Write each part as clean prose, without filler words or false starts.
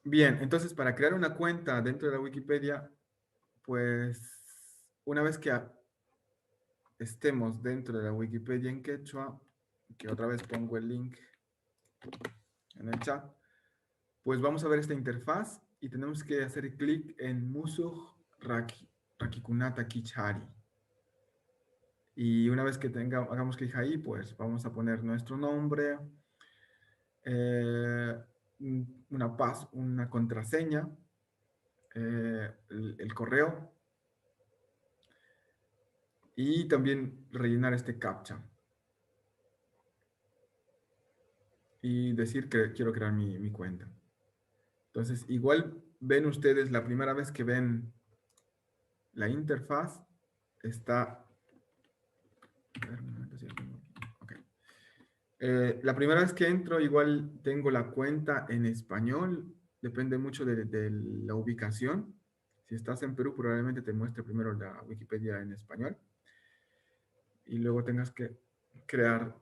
Bien, entonces para crear una cuenta dentro de la Wikipedia, pues una vez que estemos dentro de la Wikipedia en quechua, que otra vez pongo el link en el chat, pues vamos a ver esta interfaz y tenemos que hacer clic en Musuh Rakikunata Kichari. Y una vez que hagamos clic ahí, pues vamos a poner nuestro nombre, eh, una contraseña, el correo y también rellenar este captcha y decir que quiero crear mi cuenta. Entonces, igual ven ustedes la primera vez que ven la interfaz, está... A ver, un momento, si lo tengo aquí. Ok. La primera vez que entro, igual tengo la cuenta en español, depende mucho de la ubicación. Si estás en Perú, probablemente te muestre primero la Wikipedia en español y luego tengas que crear,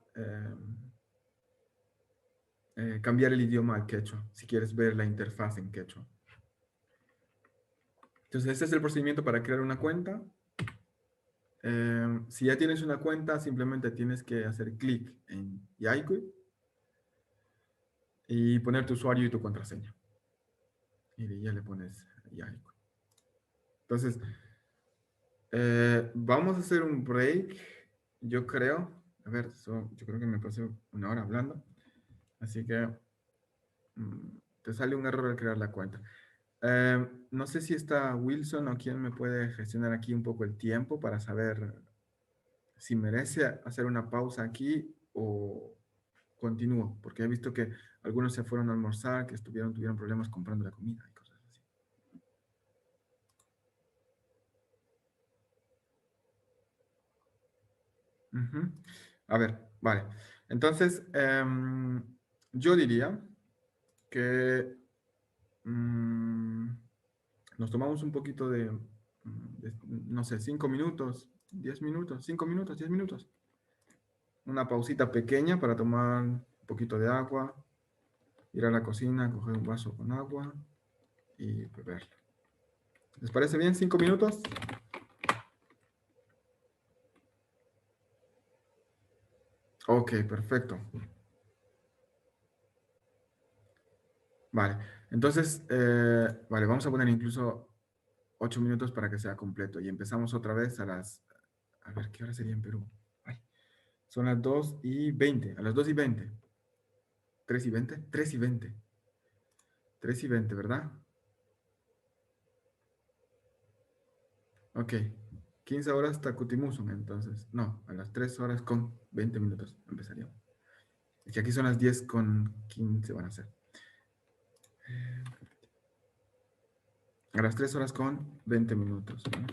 cambiar el idioma al quechua, si quieres ver la interfaz en quechua. Entonces, este es el procedimiento para crear una cuenta. Si ya tienes una cuenta, simplemente tienes que hacer clic en Yaiku y poner tu usuario y tu contraseña. Y ya le pones Yaiku. Entonces, vamos a hacer un break, yo creo. A ver, yo creo que me pasé una hora hablando. Así que te sale un error al crear la cuenta. No sé si está Wilson o quién me puede gestionar aquí un poco el tiempo para saber si merece hacer una pausa aquí o continúo, porque he visto que algunos se fueron a almorzar, que tuvieron problemas comprando la comida y cosas así. Ujú. A ver, vale. Entonces, yo diría que mm, nos tomamos un poquito no sé, 5 minutos, 10 minutos, 5 minutos, 10 minutos. Una pausita pequeña para tomar un poquito de agua, ir a la cocina, coger un vaso con agua y beber. ¿Les parece bien? 5 minutos. Ok, perfecto. Vale. Entonces, vale, vamos a poner incluso 8 minutos para que sea completo. Y empezamos otra vez a las... A ver, ¿qué hora sería en Perú? Ay, son las 2:20. A las 2:20. 3:20. 3:20. 3:20, ¿verdad? Ok. 15 horas Takutimusun, entonces. No, a las 3 horas con 20 minutos empezaríamos. Es que aquí son las 10:15 van a ser. A las 3 horas con 20 minutos, ¿no?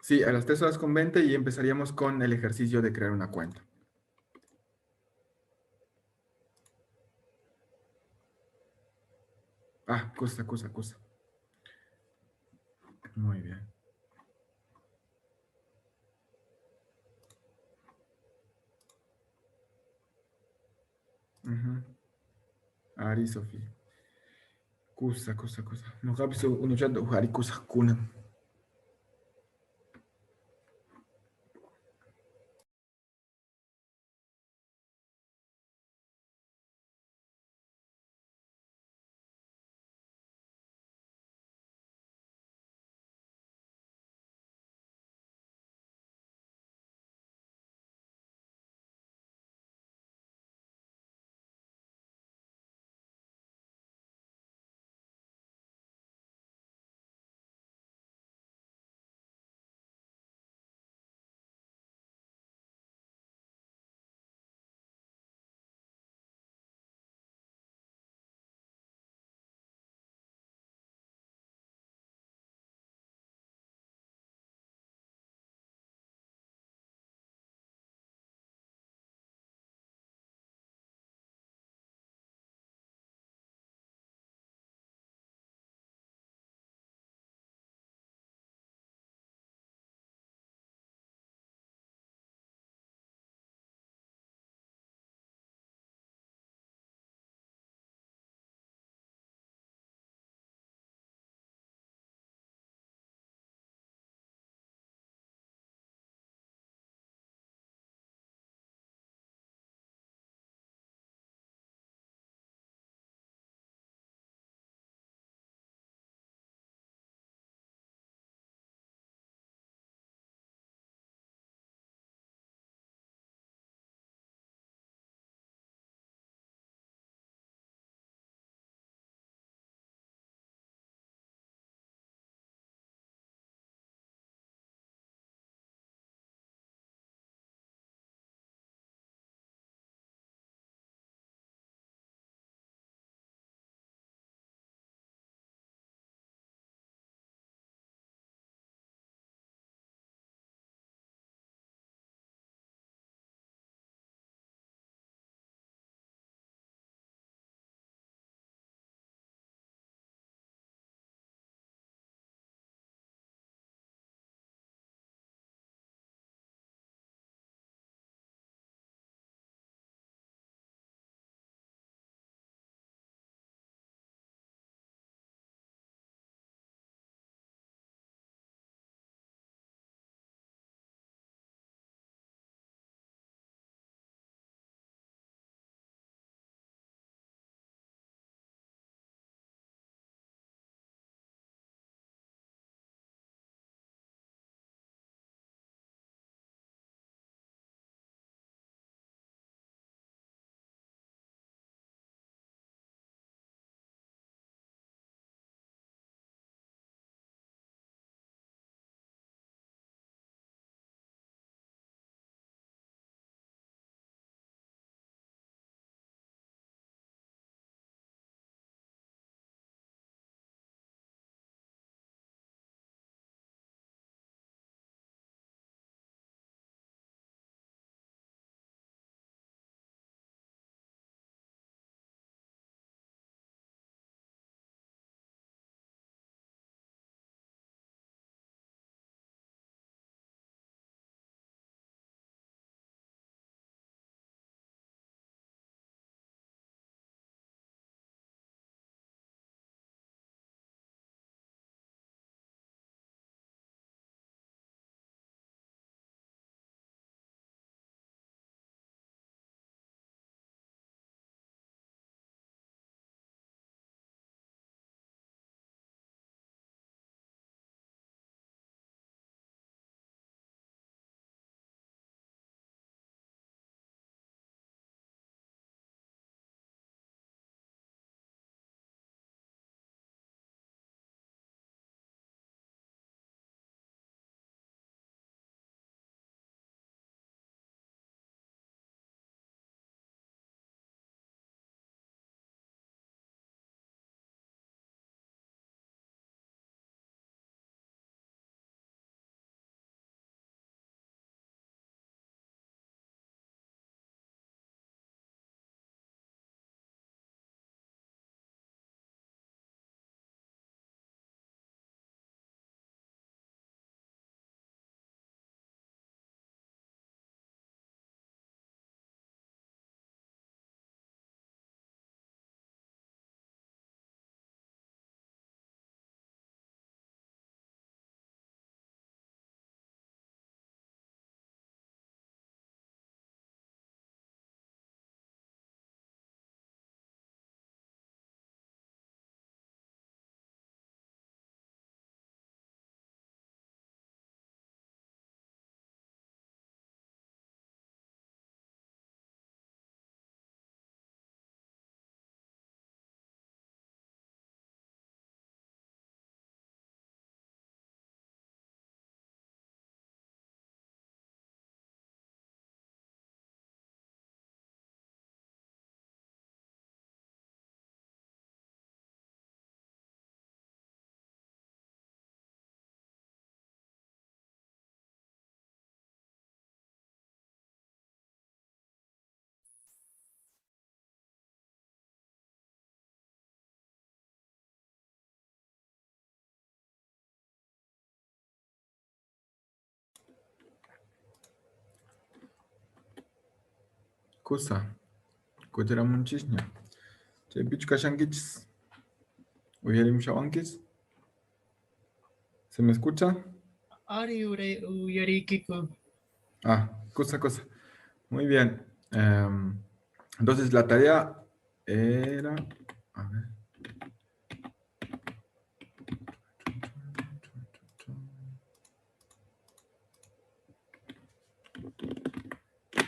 Sí, a las 3 horas con 20 y empezaríamos con el ejercicio de crear una cuenta. Ah, cosa. Muy bien. Ujú. Ari, Sofía. Cosa. No cabe uno chat de Ari, kuna. Kusa. Kucheramunchishña. Chay pichkashankichis. Uyarimshawankis. ¿Se me escucha? Ari uyarikiko. Ah, cosa. Muy bien. Entonces la tarea era... A ver.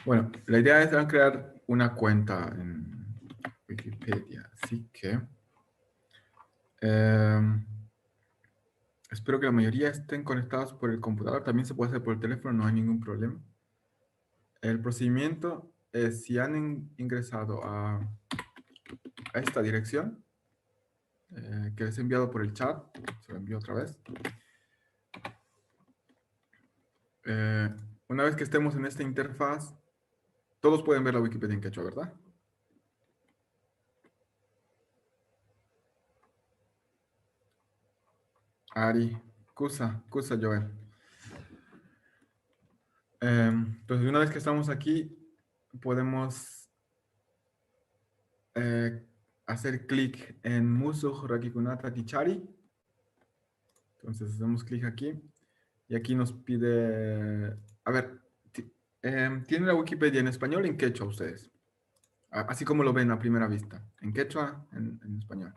Bueno, la idea es crear una cuenta en Wikipedia. Así que... espero que la mayoría estén conectados por el computador. También se puede hacer por el teléfono, no hay ningún problema. El procedimiento es, si han ingresado a esta dirección, que les he enviado por el chat, se lo envío otra vez. Una vez que estemos en esta interfaz, todos pueden ver la Wikipedia en quechua, ¿verdad? Ari, Kusa, Joel. Entonces, una vez que estamos aquí, podemos hacer clic en Musuh Rakikunata Tichari. Entonces, hacemos clic aquí. Y aquí nos pide... A ver, ¿tienen la Wikipedia en español o en quechua ustedes? Así como lo ven a primera vista. ¿En quechua? En español.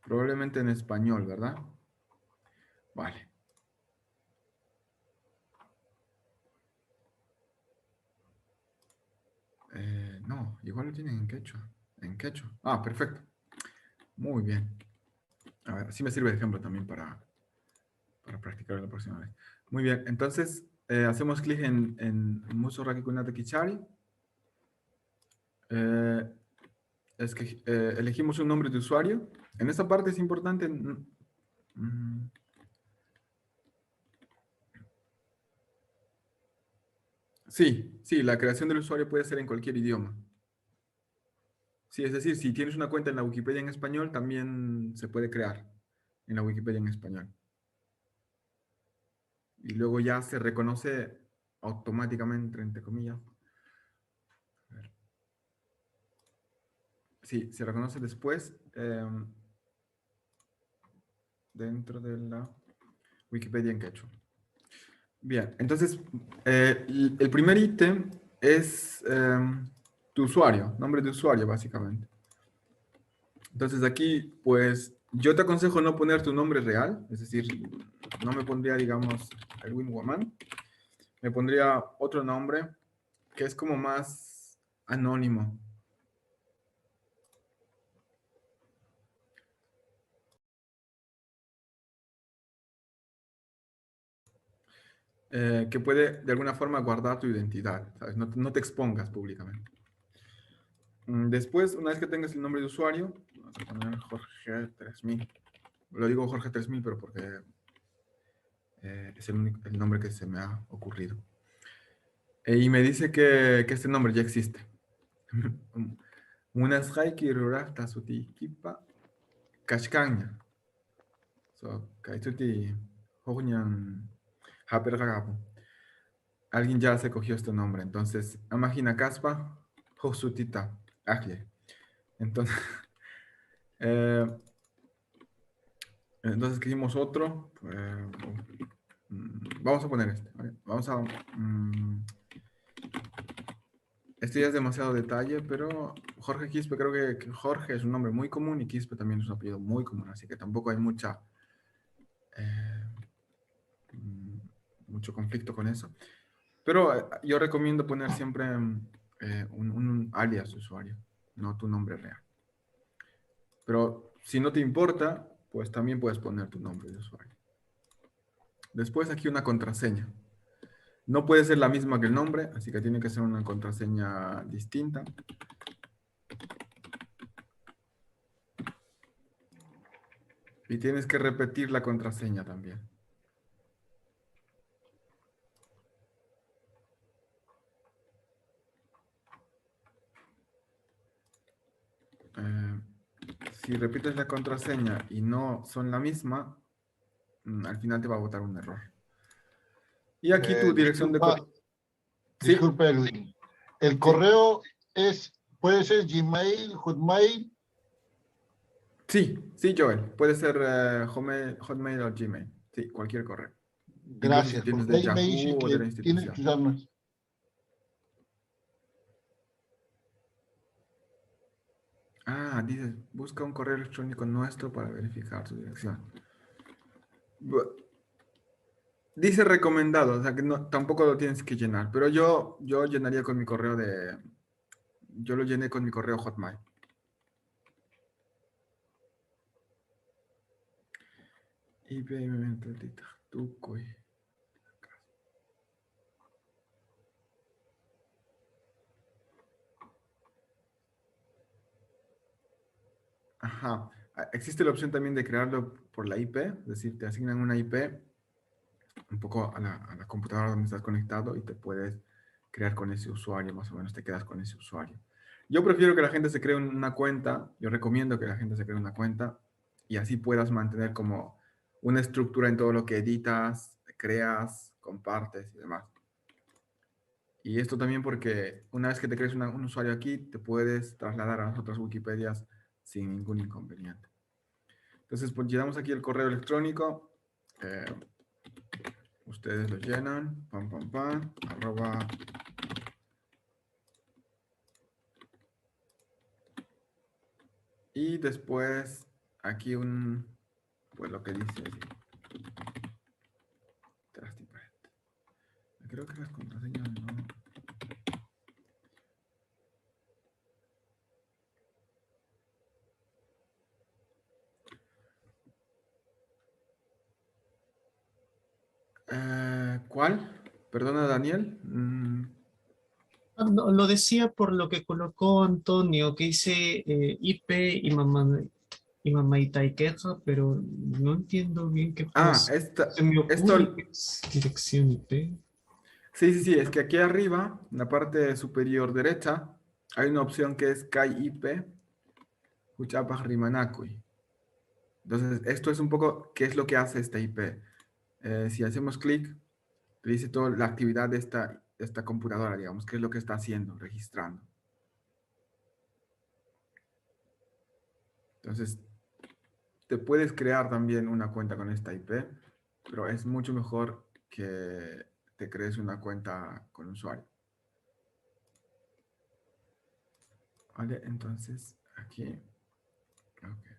Probablemente en español, ¿verdad? Vale. No, igual lo tienen en quechua. En quechua. Ah, perfecto. Muy bien. A ver, así me sirve de ejemplo también para practicar la próxima vez. Muy bien, entonces hacemos clic en Muso Rakikunata Kichari. Elegimos un nombre de usuario. En esta parte es importante... sí, la creación del usuario puede ser en cualquier idioma. Sí, es decir, si tienes una cuenta en la Wikipedia en español, también se puede crear en la Wikipedia en español. Y luego ya se reconoce automáticamente, entre comillas. Sí, se reconoce después dentro de la Wikipedia en quechua. Bien, entonces el primer ítem es tu usuario, nombre de usuario básicamente. Entonces aquí, pues, yo te aconsejo no poner tu nombre real, es decir, no me pondría, digamos, Elwin Woman, me pondría otro nombre que es como más anónimo. Que puede de alguna forma guardar tu identidad, ¿sabes? No te expongas públicamente. Después, una vez que tengas el nombre de usuario, vamos a poner Jorge 3000. Lo digo Jorge 3000, pero porque es el nombre que se me ha ocurrido. Y me dice que este nombre ya existe. Unas haiki rurasta suti kipa kashkanya. So, kaituti hoñan hapergagapo. Alguien ya se cogió este nombre. Entonces, imagina caspa, hosutita, aje. Entonces, eh, entonces escribimos otro. Vamos a poner este. ¿Vale? Vamos a... este ya es demasiado detalle, pero Jorge Quispe, creo que Jorge es un nombre muy común y Quispe también es un apellido muy común, así que tampoco hay mucho conflicto con eso. Pero yo recomiendo poner siempre un alias de usuario, no tu nombre real. Pero si no te importa, pues también puedes poner tu nombre de usuario. Después aquí una contraseña. No puede ser la misma que el nombre, así que tiene que ser una contraseña distinta. Y tienes que repetir la contraseña también. Si repites la contraseña y no son la misma, al final te va a botar un error. Y aquí tu dirección de correo. Sí, Disculpe, Edwin. El sí, correo puede ser Gmail, Hotmail. sí, sí, Joel. Puede ser Hotmail o Gmail. Sí, cualquier correo. Incluso si Gracias, tienes porque de ahí me dice Yahoo o de que la tienes que institución. usarnos. Ah, dices, busca un correo electrónico nuestro para verificar su dirección. Dice recomendado, o sea que no, tampoco lo tienes que llenar, pero yo llenaría con mi correo yo lo llené con mi correo Hotmail. IBM, Tucoy. Ajá. Existe la opción también de crearlo por la IP, es decir, te asignan una IP un poco a la computadora donde estás conectado y te puedes crear con ese usuario, más o menos te quedas con ese usuario. Yo prefiero que la gente se cree una cuenta, yo recomiendo que la gente se cree una cuenta y así puedas mantener como una estructura en todo lo que editas, creas, compartes y demás. Y esto también porque una vez que te crees un usuario aquí, te puedes trasladar a las otras Wikipedias sin ningún inconveniente. Entonces, pues llenamos aquí el correo electrónico. Ustedes lo llenan, pam, pam, pam, arroba. Y después aquí pues lo que dice, transparente. Creo que las contraseñas no. ¿Cuál? Perdona, Daniel. No, lo decía por lo que colocó Antonio, que dice IP y mamá y queja, pero no entiendo bien qué cosa. Se me ocurre Esto, que es dirección IP. sí, sí, sí, es que aquí arriba, en la parte superior derecha, hay una opción que es KAI IP, Huchapas Rimanakui. Entonces, esto es un poco qué es lo que hace esta IP. Si hacemos clic, te dice toda la actividad de esta computadora, digamos, qué es lo que está haciendo, registrando. Entonces, te puedes crear también una cuenta con esta IP, pero es mucho mejor que te crees una cuenta con usuario. Vale, entonces aquí. Okay.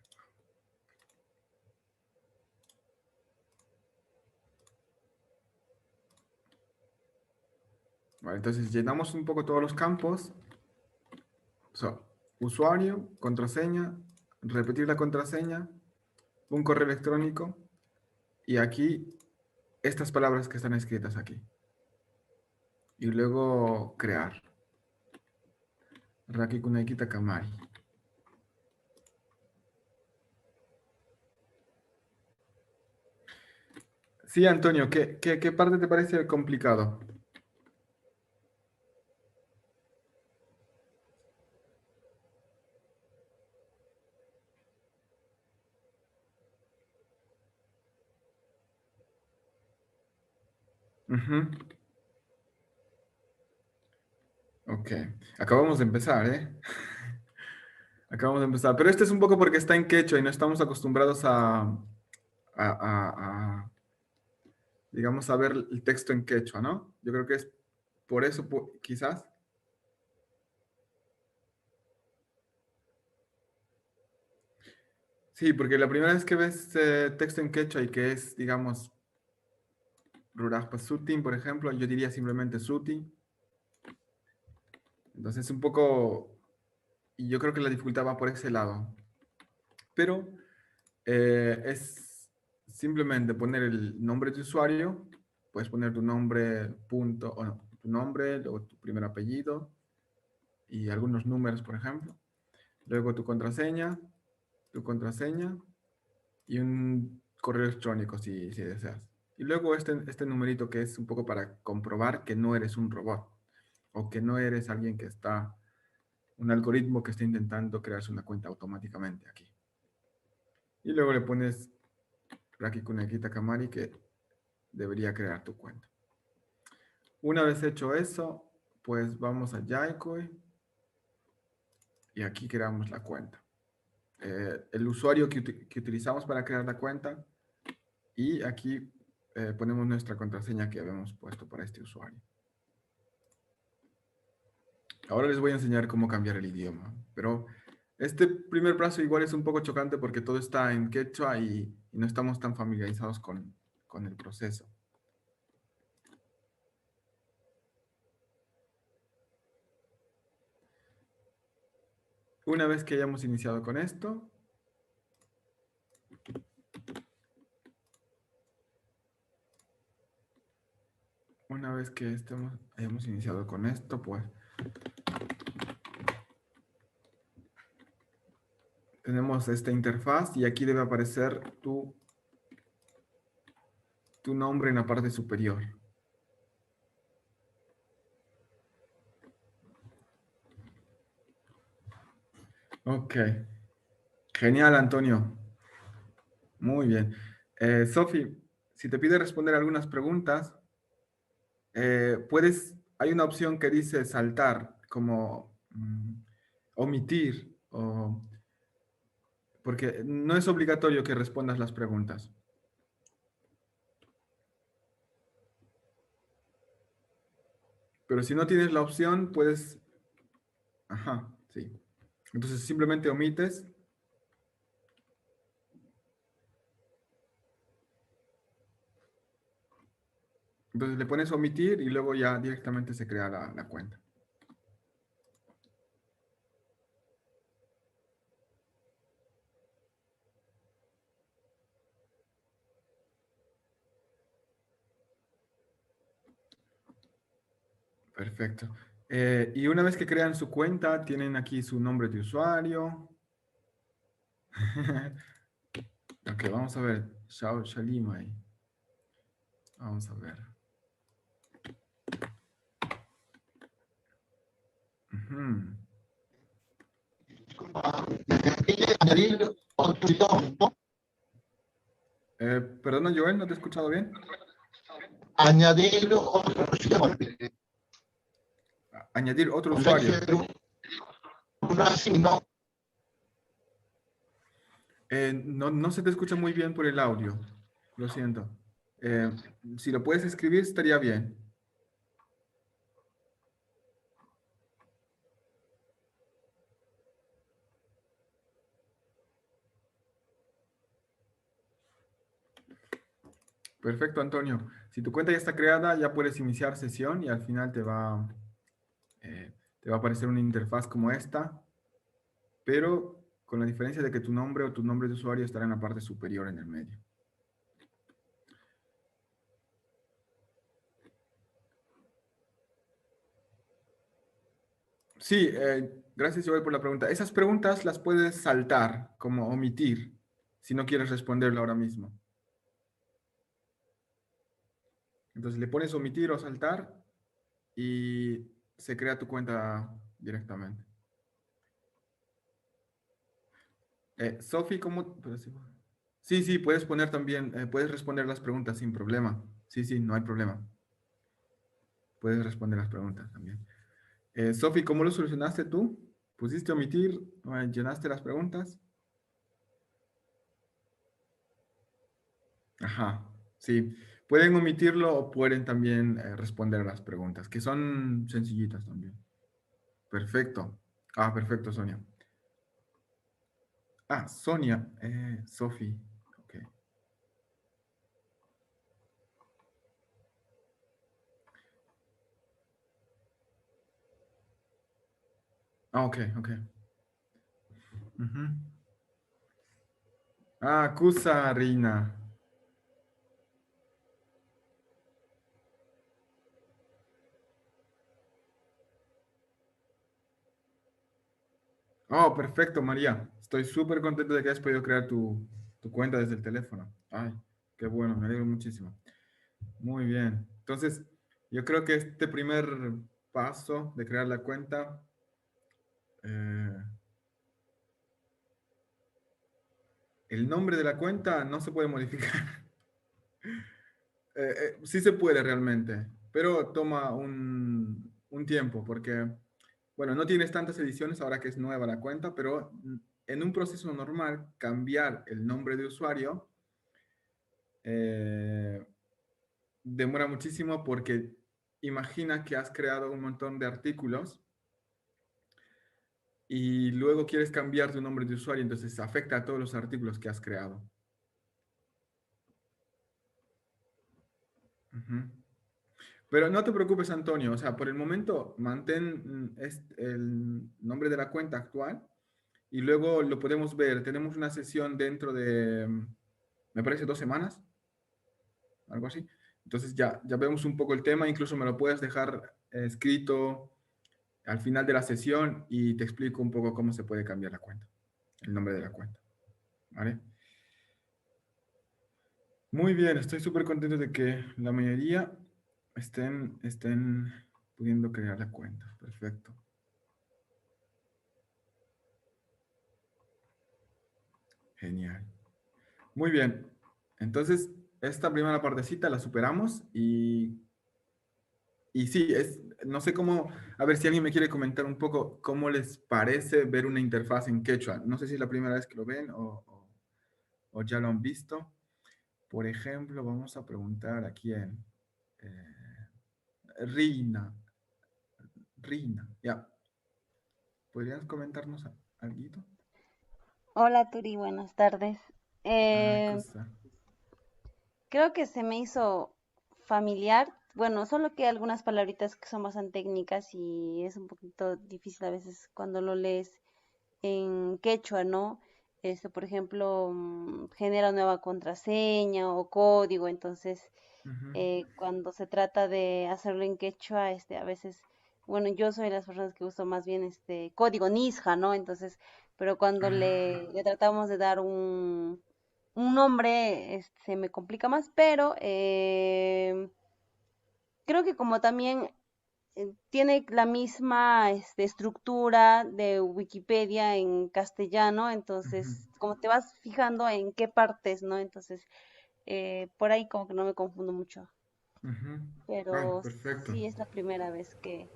Vale, entonces llenamos un poco todos los campos. Usuario, contraseña, repetir la contraseña, un correo electrónico y aquí estas palabras que están escritas aquí. Y luego crear. Raki Kunaikita Kamari. Sí, Antonio, ¿qué parte te parece complicado? Ujú. Ok, acabamos de empezar, ¿eh? Acabamos de empezar, pero este es un poco porque está en quechua y no estamos acostumbrados digamos, a ver el texto en quechua, ¿no? Yo creo que es por eso, quizás. Sí, porque la primera vez que ves texto en quechua y que es, digamos, Rurajpa Sutin, por ejemplo, yo diría simplemente Suti. Entonces, un poco, y yo creo que la dificultad va por ese lado. Pero es simplemente poner el nombre de usuario, puedes poner tu nombre, punto, o no, tu nombre, luego tu primer apellido y algunos números, por ejemplo. Luego tu contraseña y un correo electrónico si deseas. Y luego este numerito que es un poco para comprobar que no eres un robot o que no eres alguien que está, un algoritmo que está intentando crearse una cuenta automáticamente aquí. Y luego le pones Raki Kunekita Kamari que debería crear tu cuenta. Una vez hecho eso, pues vamos a Yaikoi y aquí creamos la cuenta. El usuario que utilizamos para crear la cuenta y aquí ponemos nuestra contraseña que habíamos puesto para este usuario. Ahora les voy a enseñar cómo cambiar el idioma, pero este primer paso igual es un poco chocante porque todo está en quechua y no estamos tan familiarizados con el proceso. Una vez que hayamos iniciado con esto, hayamos iniciado con esto, pues tenemos esta interfaz y aquí debe aparecer tu nombre en la parte superior. Ok. Genial, Antonio. Muy bien. Sofi, si te pide responder algunas preguntas, hay una opción que dice saltar, como omitir, porque no es obligatorio que respondas las preguntas. Pero si no tienes la opción, puedes... Ajá, sí. Entonces simplemente omites. Entonces le pones omitir y luego ya directamente se crea la cuenta. Perfecto. Y una vez que crean su cuenta, tienen aquí su nombre de usuario. Ok, vamos a ver. Xiao Shalimai. Vamos a ver. Ujú. Añadir otro idioma, ¿no? Perdona, Joel, ¿no te he escuchado bien? Añadir otro idioma. Añadir otro O sea, usuario. así, ¿no? No se te escucha muy bien por el audio. Lo siento. Si lo puedes escribir, estaría bien. Perfecto, Antonio. Si tu cuenta ya está creada, ya puedes iniciar sesión y al final te va a aparecer una interfaz como esta, pero con la diferencia de que tu nombre o tu nombre de usuario estará en la parte superior en el medio. Sí, gracias, Joel, por la pregunta. Esas preguntas las puedes saltar, como omitir, si no quieres responderlo ahora mismo. Entonces le pones omitir o saltar y se crea tu cuenta directamente. Sofi, ¿cómo? Sí, sí, puedes poner también, puedes responder las preguntas sin problema. Sí, sí, no hay problema. Puedes responder las preguntas también. Sofi, ¿cómo lo solucionaste tú? ¿Pusiste omitir? ¿Llenaste las preguntas? Ajá, sí. Pueden omitirlo o pueden también responder las preguntas, que son sencillitas también. Perfecto. Ah, perfecto, Sonia. Ah, Sonia, Sofi. Ok. Ah, ok, ok. Ujú. Ah, Kusa Reina. Oh, perfecto, María. Estoy súper contento de que hayas podido crear tu cuenta desde el teléfono. Ay, qué bueno, me alegro muchísimo. Muy bien. Entonces, yo creo que este primer paso de crear la cuenta, eh, el nombre de la cuenta no se puede modificar. Sí se puede realmente, pero toma un tiempo porque, bueno, no tienes tantas ediciones ahora que es nueva la cuenta, pero en un proceso normal, cambiar el nombre de usuario eh, demora muchísimo porque imagina que has creado un montón de artículos y luego quieres cambiar tu nombre de usuario, entonces afecta a todos los artículos que has creado. Ujú. Pero no te preocupes, Antonio, o sea, por el momento mantén el nombre de la cuenta actual y luego lo podemos ver. Tenemos una sesión dentro de, me parece, 2 semanas, algo así. Entonces ya vemos un poco el tema, incluso me lo puedes dejar escrito al final de la sesión y te explico un poco cómo se puede cambiar la cuenta, el nombre de la cuenta. ¿Vale? Muy bien, estoy súper contento de que la mayoría estén pudiendo crear la cuenta. Perfecto. Genial. Muy bien. Entonces, esta primera partecita la superamos y sí, no sé cómo, a ver si alguien me quiere comentar un poco cómo les parece ver una interfaz en quechua. No sé si es la primera vez que lo ven o ya lo han visto. Por ejemplo, vamos a preguntar aquí en Rina. Rina, ya. ¿Podrías comentarnos algo? Hola Turi, buenas tardes. Ay, Eh, cosa. Creo que se me hizo familiar, bueno, solo que algunas palabritas que son bastante técnicas y es un poquito difícil a veces cuando lo lees en quechua, ¿no? Por ejemplo, genera nueva contraseña o código, entonces Ujú. cuando se trata de hacerlo en quechua, a veces, bueno, yo soy de las personas que uso más bien este código Nisja, ¿no? Entonces, pero cuando Ah, le tratamos de dar un nombre, se me complica más, pero creo que como también tiene la misma estructura de Wikipedia en castellano, ujú, entonces como te vas fijando en qué partes, ¿no? Entonces, por ahí como que no me confundo mucho, ujú. Ay, pero perfecto. sí es la primera vez que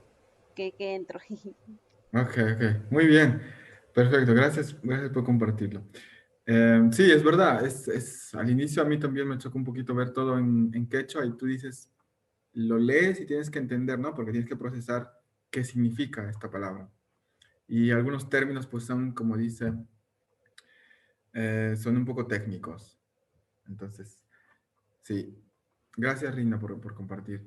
entro. Ok, ok. Muy bien. Perfecto. Gracias por compartirlo. Sí, es verdad. Al inicio a mí también me chocó un poquito ver todo en quechua y tú dices, lo lees y tienes que entender, ¿no? Porque tienes que procesar qué significa esta palabra. Y algunos términos, pues son, como dice, son un poco técnicos. Entonces, sí. Gracias, Rina, por compartir.